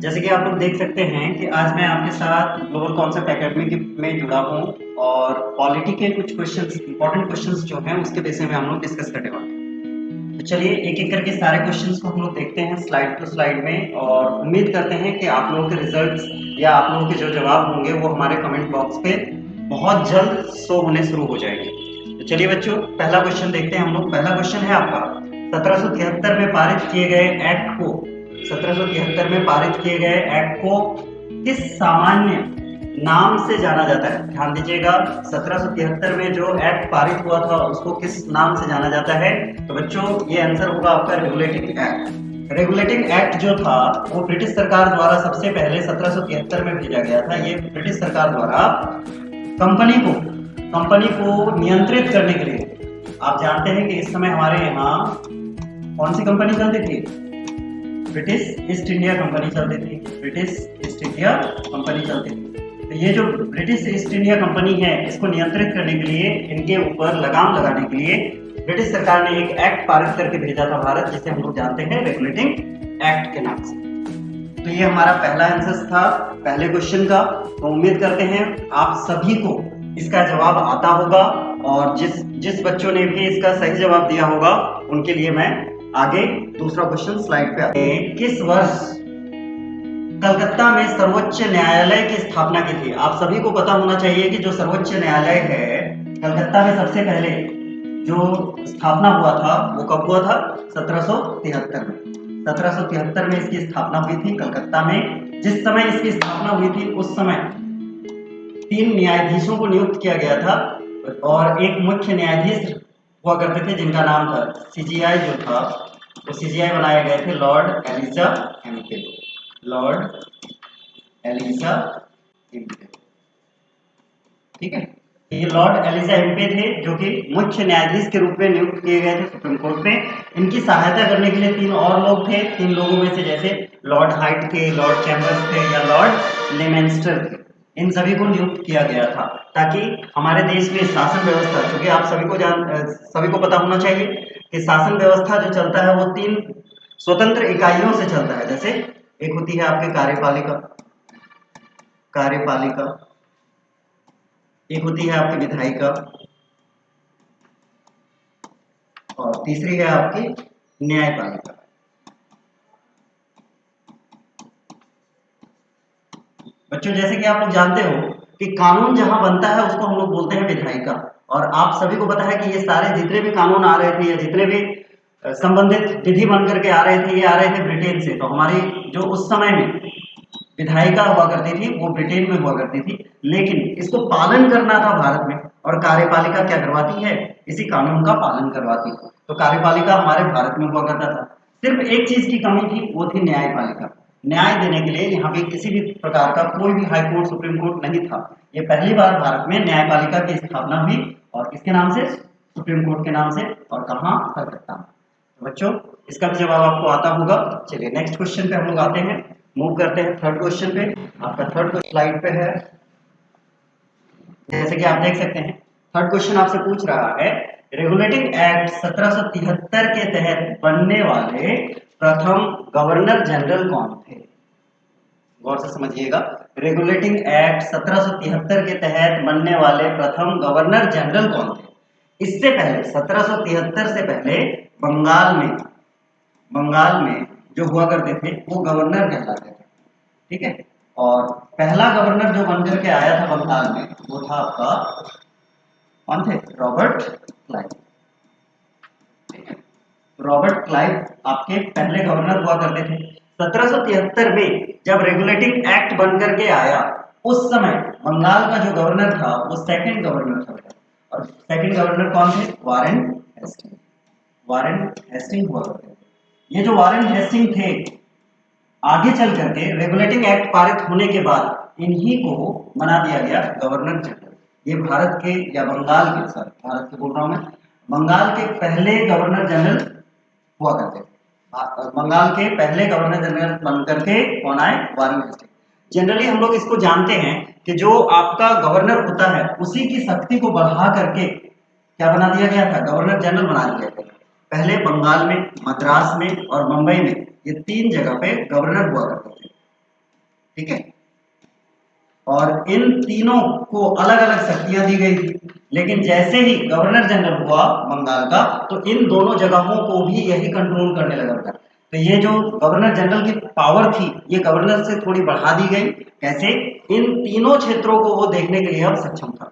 जैसे कि आप लोग देख सकते हैं कि आज मैं आपके साथ ग्लोबल कॉन्सेप्ट एकेडमी में जुड़ा हूँ और पॉलिटी के कुछ क्वेश्चंस इंपॉर्टेंट क्वेश्चंस जो हैं उसके विषय में हम लोग डिस्कस करने वाले हैं। तो चलिए एक एक करके सारे क्वेश्चंस को हम लोग देखते हैं स्लाइड टू स्लाइड में और उम्मीद करते हैं कि आप लोगों के रिजल्ट्स या आप लोगों के जो जवाब होंगे वो हमारे कमेंट बॉक्स पे बहुत जल्द शो होने शुरू हो जाएंगे। तो चलिए बच्चों, पहला क्वेश्चन देखते हैं हम लोग। पहला क्वेश्चन है आपका 1773 में पारित किए गए एक्ट को 1773 में पारित किए गए एक्ट को किस सामान्य नाम से जाना जाता है? ध्यान दीजिएगा, 1773 में जो एक्ट पारित हुआ था उसको किस नाम से जाना जाता है? तो बच्चों ये आंसर होगा आपका रेगुलेटिंग एक्ट। रेगुलेटिंग एक्ट जो था वो ब्रिटिश सरकार द्वारा सबसे पहले 1773 में भेजा गया था। ये ब्रिटिश सरकार द्वारा कंपनी को नियंत्रित करने के लिए। आप जानते हैं कि इस समय हमारे यहाँ कौन सी कंपनी चलती थी? ब्रिटिश ईस्ट इंडिया कंपनी चलती थी। ब्रिटिश ईस्ट इंडिया कंपनी चलती थी। तो ये जो ब्रिटिश ईस्ट इंडिया कंपनी है इसको नियंत्रित करने के लिए, इनके ऊपर लगाम लगाने के लिए ब्रिटिश सरकार ने एक एक्ट पारित करके भेजा था भारत, जिसे हम लोग जानते हैं रेगुलेटिंग एक्ट के नाम से। तो ये हमारा पहला आंसर था पहले क्वेश्चन का। तो उम्मीद करते हैं आप सभी को इसका जवाब आता होगा और जिस बच्चों ने भी इसका सही जवाब दिया होगा उनके लिए मैं आगे दूसरा क्वेश्चन स्लाइड पे आते हैं। किस वर्ष कलकत्ता में सर्वोच्च न्यायालय की स्थापना की थी? आप सभी को पता होना चाहिए कि जो सर्वोच्च न्यायालय है कलकत्ता में सबसे पहले जो स्थापना हुआ था वो कब हुआ था? 1773 में। 1773 में इसकी स्थापना हुई थी कलकत्ता में। जिस समय इसकी स्थापना हुई थी उस समय 3 न्यायाधीशों को नियुक्त किया गया था और एक मुख्य न्यायाधीश हुआ करते थे जिनका नाम था सीजीआई जो था वो सीजीआई बनाए गए थे Lord Elijah Impey. Lord Elijah Impey, ठीक है। ये लॉर्ड एलिजा एम्पे थे जो कि मुख्य न्यायाधीश के रूप में नियुक्त किए गए थे सुप्रीम कोर्ट में। इनकी सहायता करने के लिए 3 और लोग थे। 3 लोगों में से जैसे लॉर्ड हाइट थे, लॉर्ड चैम्बर्स थे या लॉर्ड लेमेंस्टर थे। इन सभी को नियुक्त किया गया था ताकि हमारे देश में शासन व्यवस्था, क्योंकि आप सभी को पता होना चाहिए कि शासन व्यवस्था जो चलता है वो 3 स्वतंत्र इकाइयों से चलता है। जैसे एक होती है आपकी कार्यपालिका, एक होती है आपकी विधायिका और तीसरी है आपकी न्यायपालिका। बच्चों जैसे कि आप लोग जानते हो कि कानून जहां बनता है उसको हम लोग बोलते हैं विधायिका। और आप सभी को पता है कि ये सारे जितने भी कानून आ रहे थे या जितने भी संबंधित विधि बन करके आ रहे थे ये आ रहे थे ब्रिटेन से। तो हमारी जो उस समय में विधायिका हुआ करती थी वो ब्रिटेन में हुआ करती थी, लेकिन इसको पालन करना था भारत में। और कार्यपालिका क्या करवाती है? इसी कानून का पालन करवाती है। तो कार्यपालिका हमारे भारत में हुआ करता था। सिर्फ एक चीज की कमी थी, वो थी न्यायपालिका। न्याय देने के लिए यहाँ पे किसी भी प्रकार का कोई भी हाई कोर्ट सुप्रीम कोर्ट नहीं था। ये पहली बार भारत में न्यायपालिका की स्थापना हुई और किसके नाम से? सुप्रीम कोर्ट के नाम से। और कहाँ? कलकत्ता में। तो बच्चों इसका भी जवाब आपको आता होगा। चलिए नेक्स्ट क्वेश्चन पे हम लोग आते हैं, मूव करते हैं थर्ड क्वेश्चन पे। आपका थर्ड क्वेश्चन स्लाइड पे है, जैसे कि आप देख सकते हैं। थर्ड क्वेश्चन आपसे पूछ रहा है रेगुलेटिंग एक्ट 1773 के तहत बनने वाले प्रथम गवर्नर जनरल कौन थे? गौर से समझिएगा। रेगुलेटिंग एक्ट 1773 के तहत बनने वाले प्रथम गवर्नर जनरल कौन थे? इससे पहले 1773 से पहले बंगाल में जो हुआ करते थे वो गवर्नर कहलाते थे, ठीक है। और पहला गवर्नर जो बनकर के आया था बंगाल में वो था आपका कौन थे? Robert Clive. रॉबर्ट क्लाइव आपके पहले गवर्नर हुआ करते थे। 1773 में जब रेगुलेटिंग एक्ट बनकर के आया उस समय बंगाल का जो गवर्नर था वो सेकंड गवर्नर था। और सेकंड गवर्नर कौन थे? वारेन हेस्टिंग हुआ करते थे। ये जो वारेन हेस्टिंग थे आगे चल करके रेगुलेटिंग एक्ट पारित होने के बाद इन्हीं को बना दिया गया गवर्नर जनरल। ये भारत के या बंगाल के, सॉरी भारत के बोल रहा हूं मैं, बंगाल के पहले गवर्नर जनरल हुआ करते थे। बंगाल के पहले गवर्नर जनरल बन करके कौन आए? Warren Hasting. जनरली हम लोग इसको जानते हैं कि जो आपका गवर्नर होता है उसी की शक्ति को बढ़ा करके क्या बना दिया गया था? गवर्नर जनरल बना दिया गया। पहले बंगाल में, मद्रास में और मुंबई में ये 3 जगह पे गवर्नर हुआ करते थे। ठीक है। और इन तीनों को अलग अलग शक्तियां दी गई थी, लेकिन जैसे ही गवर्नर जनरल हुआ बंगाल का, तो इन दोनों जगहों को भी यही कंट्रोल करने लगा था। तो ये जो गवर्नर जनरल की पावर थी, ये गवर्नर से थोड़ी बढ़ा दी गई। कैसे? इन तीनों क्षेत्रों को वो देखने के लिए अब सक्षम था।